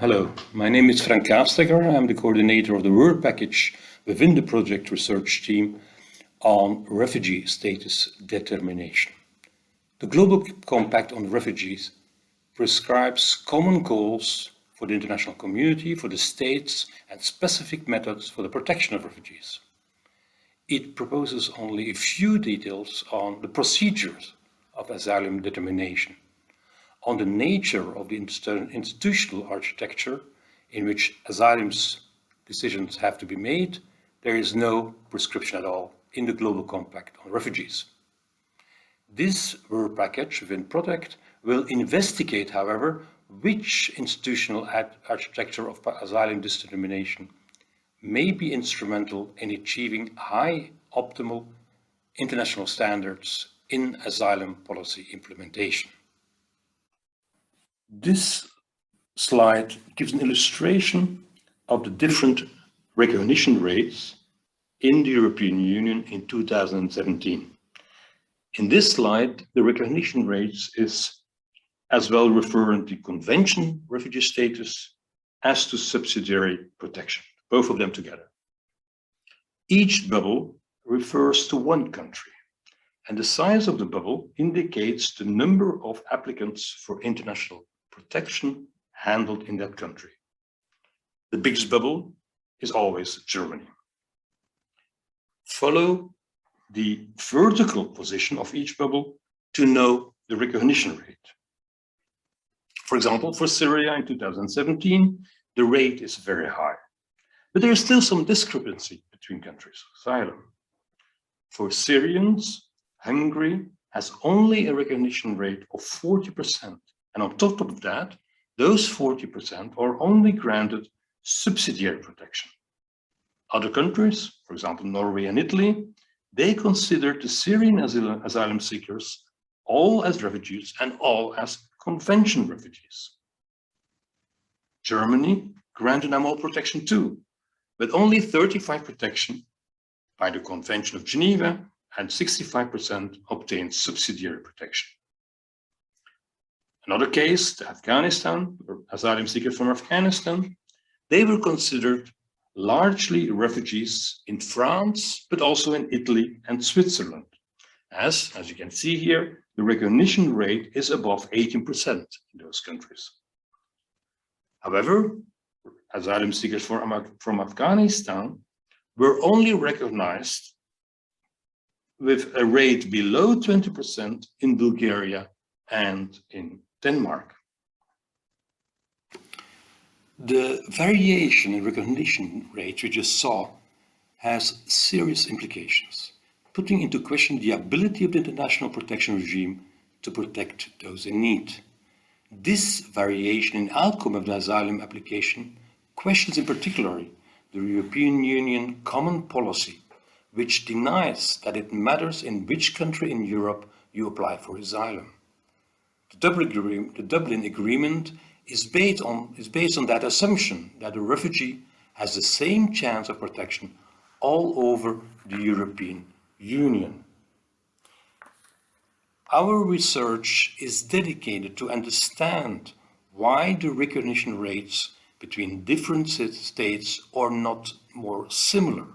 Hello, my name is Frank Caestecker. I'm the coordinator of the work package within the project research team on refugee status determination. The Global Compact on Refugees prescribes common goals for the international community, for the states, and specific methods for the protection of refugees. It proposes only a few details on the procedures of asylum determination, on the nature of the institutional architecture in which asylum decisions have to be made. There is no prescription at all in the Global Compact on Refugees. This work package within PROTECT will investigate, however, which institutional architecture of asylum determination may be instrumental in achieving high optimal international standards in asylum policy implementation. This slide gives an illustration of the different recognition rates in the European Union in 2017. In this slide, the recognition rates is as well referring to convention refugee status as to subsidiary protection, both of them together. Each bubble refers to one country, and the size of the bubble indicates the number of applicants for international protection handled in that country. The biggest bubble is always Germany. Follow the vertical position of each bubble to know the recognition rate. For example, for Syria in 2017, the rate is very high, but there is still some discrepancy between countries. Asylum. For Syrians, Hungary has only a recognition rate of 40%. And on top of that, those 40% are only granted subsidiary protection. Other countries, for example, Norway and Italy, they consider the Syrian asylum seekers all as refugees and all as convention refugees. Germany granted them all protection too, but only 35% protection by the Convention of Geneva and 65% obtained subsidiary protection. Another case, the Afghanistan, or asylum seekers from Afghanistan, they were considered largely refugees in France, but also in Italy and Switzerland. As you can see here, the recognition rate is above 18% in those countries. However, asylum seekers from Afghanistan were only recognized with a rate below 20% in Bulgaria and in Denmark. The variation in recognition rate we just saw has serious implications, putting into question the ability of the international protection regime to protect those in need. This variation in outcome of the asylum application questions in particular the European Union common policy, which denies that it matters in which country in Europe you apply for asylum. The Dublin Agreement is based on that assumption that a refugee has the same chance of protection all over the European Union. Our research is dedicated to understand why the recognition rates between different states are not more similar.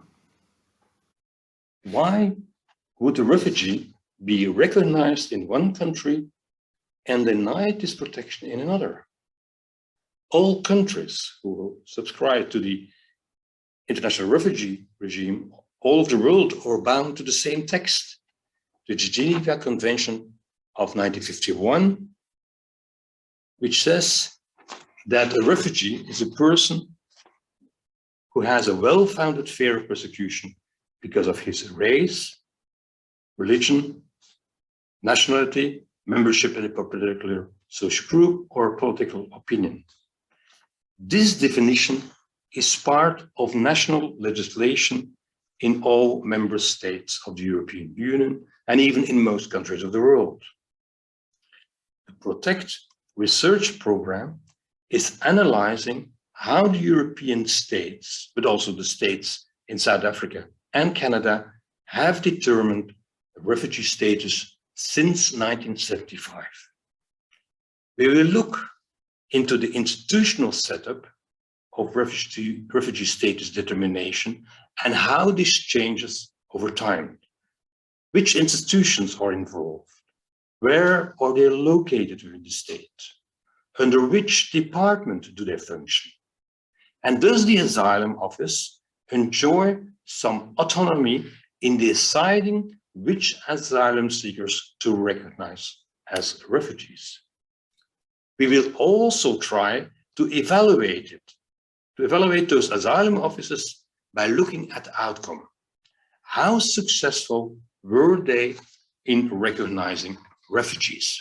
Why would a refugee be recognized in one country and denied this protection in another? All countries who subscribe to the international refugee regime all over the world are bound to the same text, the Geneva Convention of 1951, which says that a refugee is a person who has a well-founded fear of persecution because of his race, religion, nationality, membership in a particular social group, or political opinion. This definition is part of national legislation in all member states of the European Union and even in most countries of the world. The PROTECT research program is analyzing how the European states, but also the states in South Africa and Canada, have determined refugee status since 1975. We will look into the institutional setup of refugee status determination and how this changes over time. Which institutions are involved? Where are they located within the state? Under which department do they function? And does the Asylum Office enjoy some autonomy in deciding which asylum seekers to recognize as refugees? We will also try to evaluate those asylum offices by looking at the outcome. How successful were they in recognizing refugees?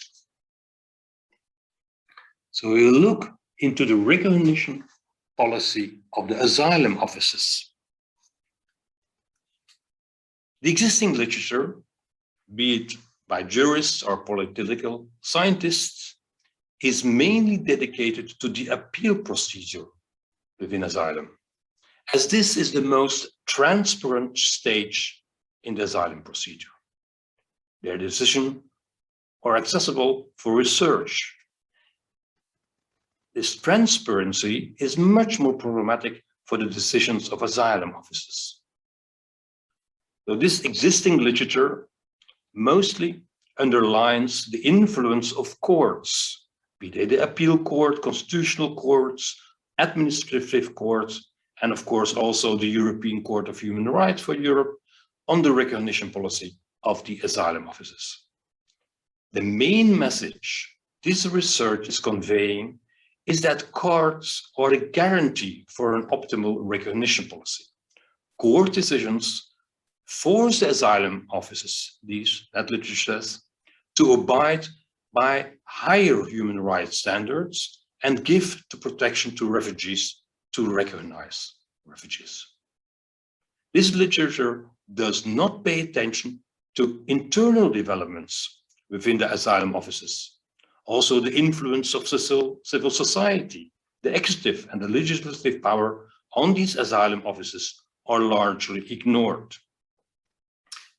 So we'll look into the recognition policy of the asylum offices. The existing literature, be it by jurists or political scientists, is mainly dedicated to the appeal procedure within asylum, as this is the most transparent stage in the asylum procedure. Their decisions are accessible for research. This transparency is much more problematic for the decisions of asylum offices. So this existing literature mostly underlines the influence of courts, be they the appeal court, constitutional courts, administrative courts, and of course also the European Court of Human Rights for Europe on the recognition policy of the asylum offices. The main message this research is conveying is that courts are a guarantee for an optimal recognition policy. Court decisions force the asylum offices, that literature says, to abide by higher human rights standards and give the protection to refugees to recognize refugees. This literature does not pay attention to internal developments within the asylum offices. Also, the influence of civil society, the executive and the legislative power on these asylum offices are largely ignored.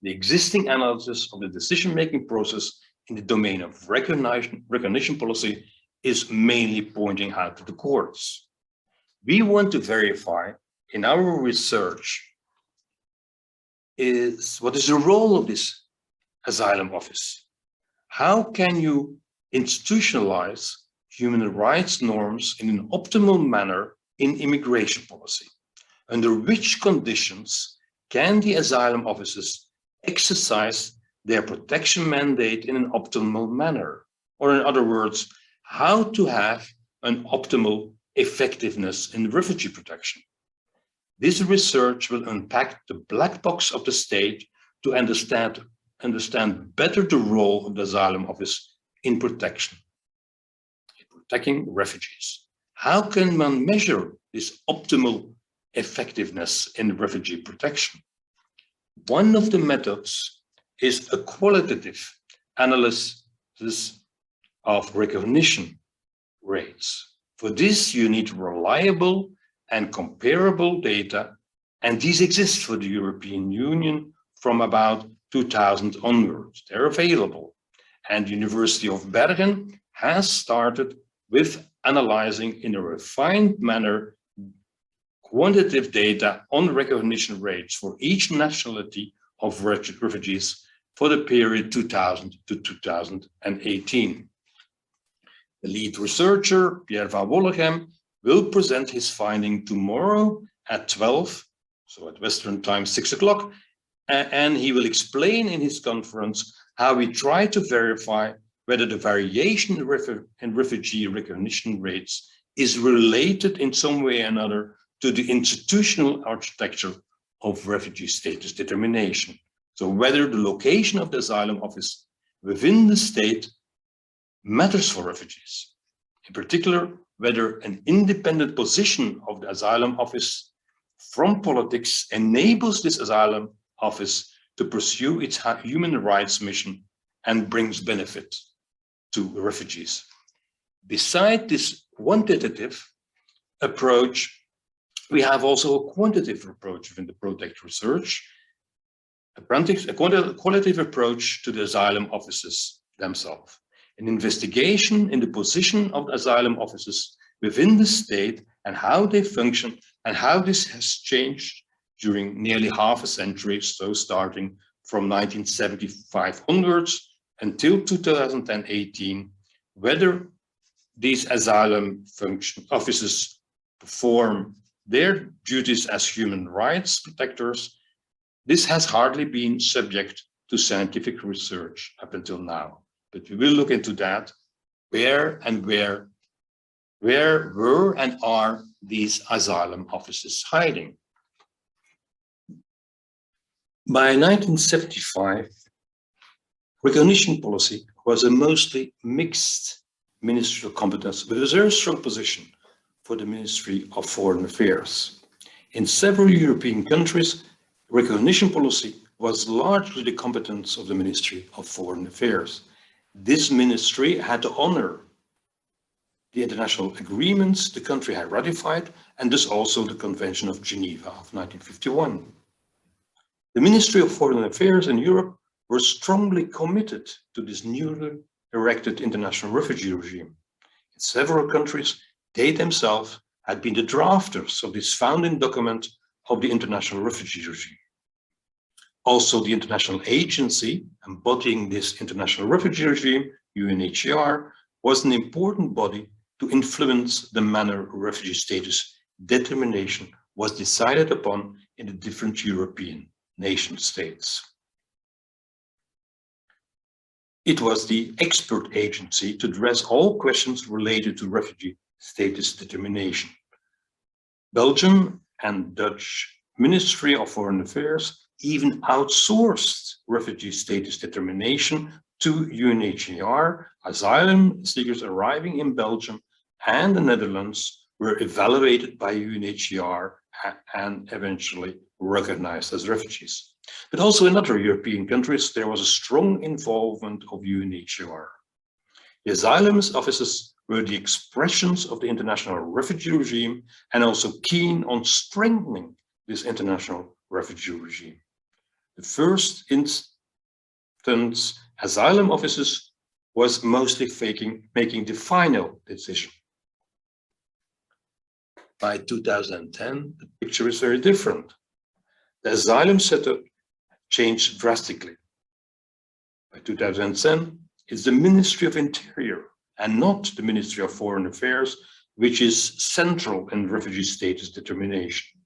The existing analysis of the decision-making process in the domain of recognition policy is mainly pointing out to the courts. We want to verify in our research what is the role of this asylum office? How can you institutionalize human rights norms in an optimal manner in immigration policy? Under which conditions can the asylum offices exercise their protection mandate in an optimal manner? Or in other words, how to have an optimal effectiveness in refugee protection? This research will unpack the black box of the state to understand better the role of the asylum office in protecting refugees. How can one measure this optimal effectiveness in refugee protection? One of the methods is a qualitative analysis of recognition rates. For this, you need reliable and comparable data, and these exist for the European Union from about 2000 onwards. They're available, and the University of Bergen has started with analyzing in a refined manner quantitative data on recognition rates for each nationality of refugees for the period 2000 to 2018. The lead researcher, Pierre van Wollegem, will present his finding tomorrow at 12, so at Western time, 6 o'clock, and he will explain in his conference how we try to verify whether the variation in refugee recognition rates is related in some way or another to the institutional architecture of refugee status determination. So whether the location of the asylum office within the state matters for refugees. In particular, whether an independent position of the asylum office from politics enables this asylum office to pursue its human rights mission and brings benefit to refugees. Beside this quantitative approach, we have also a quantitative approach within the PROTECT research, a qualitative approach to the asylum offices themselves. an investigation in the position of asylum officers within the state and how they function and how this has changed during nearly half a century, so starting from 1975 onwards until 2018, whether these asylum officers perform their duties as human rights protectors. This has hardly been subject to scientific research up until now, but we will look into that. Where were and are these asylum officers hiding? By 1975, recognition policy was a mostly mixed ministerial competence with a very strong position for the Ministry of Foreign Affairs. In several European countries, recognition policy was largely the competence of the Ministry of Foreign Affairs. This ministry had to honor the international agreements the country had ratified, and thus also the Convention of Geneva of 1951. The Ministry of Foreign Affairs in Europe were strongly committed to this newly erected international refugee regime. In several countries, they themselves had been the drafters of this founding document of the international refugee regime. Also, the international agency embodying this international refugee regime, UNHCR, was an important body to influence the manner refugee status determination was decided upon in the different European nation states. It was the expert agency to address all questions related to refugee status determination. Belgium and Dutch Ministry of Foreign Affairs even outsourced refugee status determination to UNHCR. Asylum seekers arriving in Belgium and the Netherlands were evaluated by UNHCR and eventually recognized as refugees. But also in other European countries, there was a strong involvement of UNHCR. The asylum officers were the expressions of the international refugee regime and also keen on strengthening this international refugee regime. The first instance, asylum officers was mostly making the final decision. By 2010, the picture is very different. The asylum setup changed drastically. By 2010, it's the Ministry of Interior and not the Ministry of Foreign Affairs, which is central in refugee status determination.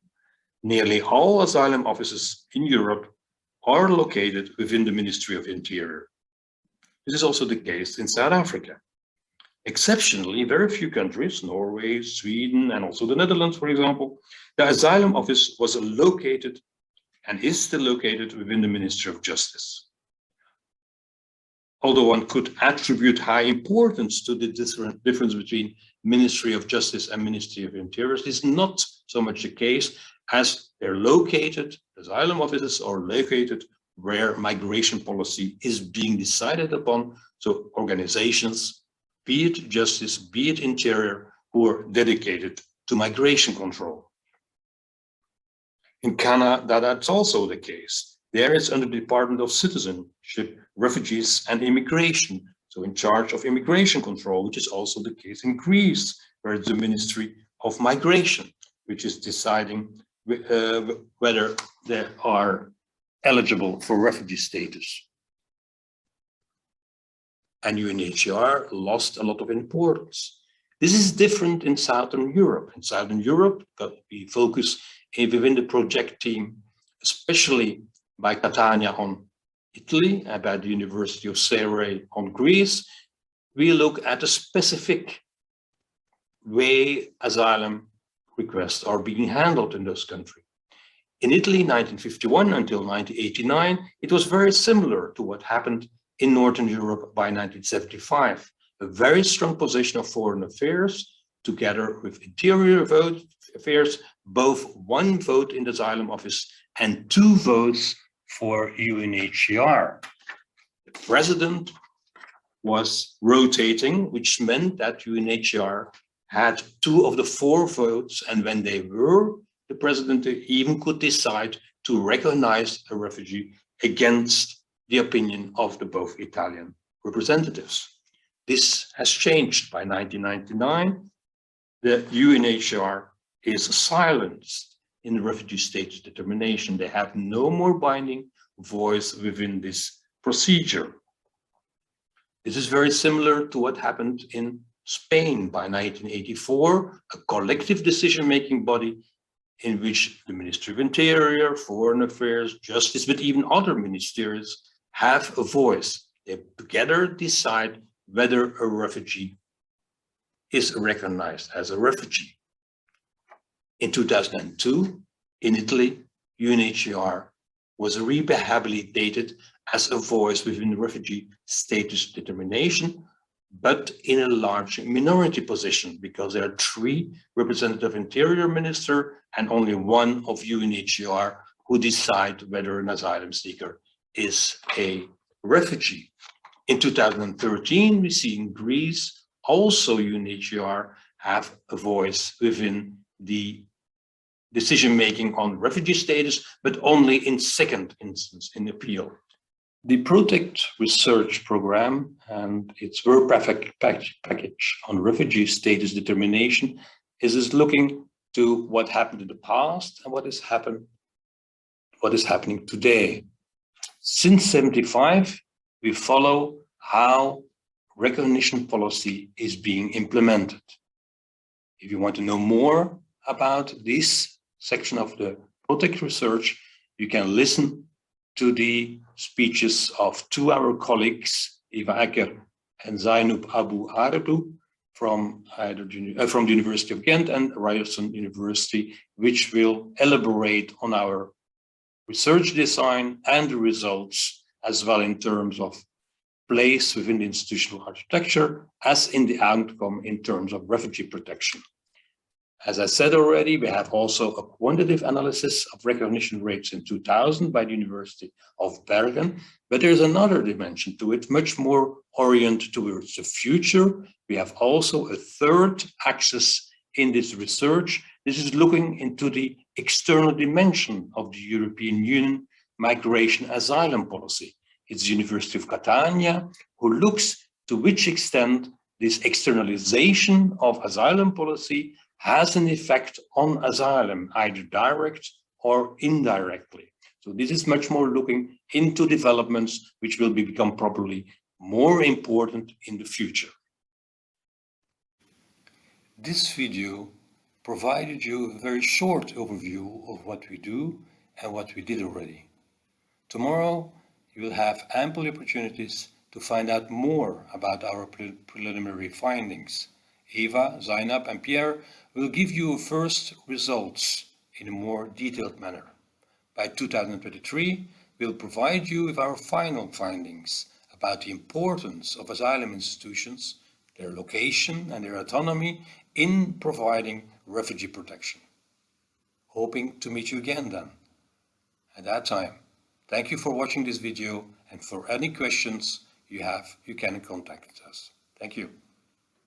Nearly all asylum offices in Europe are located within the Ministry of Interior. This is also the case in South Africa. Exceptionally, very few countries, Norway, Sweden, and also the Netherlands, for example, the asylum office was located and is still located within the Ministry of Justice. Although one could attribute high importance to the difference between Ministry of Justice and Ministry of Interior, this is not so much the case as they're located, asylum offices are located where migration policy is being decided upon. So organizations, be it justice, be it interior, who are dedicated to migration control. In Canada, that's also the case. There it's under the Department of Citizenship, Refugees and Immigration, so in charge of immigration control, which is also the case in Greece, where it's the Ministry of Migration, which is deciding whether they are eligible for refugee status. And UNHCR lost a lot of importance. This is different in Southern Europe. In Southern Europe, we focus within the project team, especially by Catania on Italy, and by the University of Surrey on Greece. We look at a specific way asylum requests are being handled in those countries. In Italy, 1951 until 1989, it was very similar to what happened in Northern Europe by 1975. A very strong position of foreign affairs together with interior affairs, both one vote in the asylum office and 2 votes for UNHCR. The president was rotating, which meant that UNHCR had 2 of the 4 votes, and when they were, the president even could decide to recognize a refugee against the opinion of the both Italian representatives. This has changed by 1999. The UNHCR is silenced in the refugee status determination. They have no more binding voice within this procedure. This is very similar to what happened in Spain by 1984, a collective decision-making body in which the Ministry of Interior, Foreign Affairs, Justice, but even other ministries have a voice. They together decide whether a refugee is recognized as a refugee. In 2002, in Italy, UNHCR was rehabilitated as a voice within the refugee status determination, but in a large minority position, because there are 3 representative interior minister and only 1 of UNHCR who decide whether an asylum seeker is a refugee. In 2013, we see in Greece, also UNHCR have a voice within the decision-making on refugee status, but only in second instance in appeal. The PROTECT research program and its work package on refugee status determination is looking to what happened in the past and what is happening today. Since 1975, we follow how recognition policy is being implemented. If you want to know more about this section of the PROTECT research, you can listen to the speeches of 2 of our colleagues, Eva Ecker and Zainab Abu Ardu, from the University of Ghent and Ryerson University, which will elaborate on our research design and the results, as well in terms of place within the institutional architecture, as in the outcome in terms of refugee protection. As I said already, we have also a quantitative analysis of recognition rates in 2000 by the University of Bergen, but there's another dimension to it, much more oriented towards the future. We have also a third axis in this research. This is looking into the external dimension of the European Union migration asylum policy. It's the University of Catania who looks to which extent this externalization of asylum policy has an effect on asylum, either direct or indirectly. So this is much more looking into developments which will become probably more important in the future. This video provided you a very short overview of what we do and what we did already. Tomorrow, you will have ample opportunities to find out more about our preliminary findings. Eva, Zainab and Pierre will give you first results in a more detailed manner. By 2023, we'll provide you with our final findings about the importance of asylum institutions, their location and their autonomy in providing refugee protection. Hoping to meet you again then. At that time, thank you for watching this video, and for any questions you have, you can contact us. Thank you.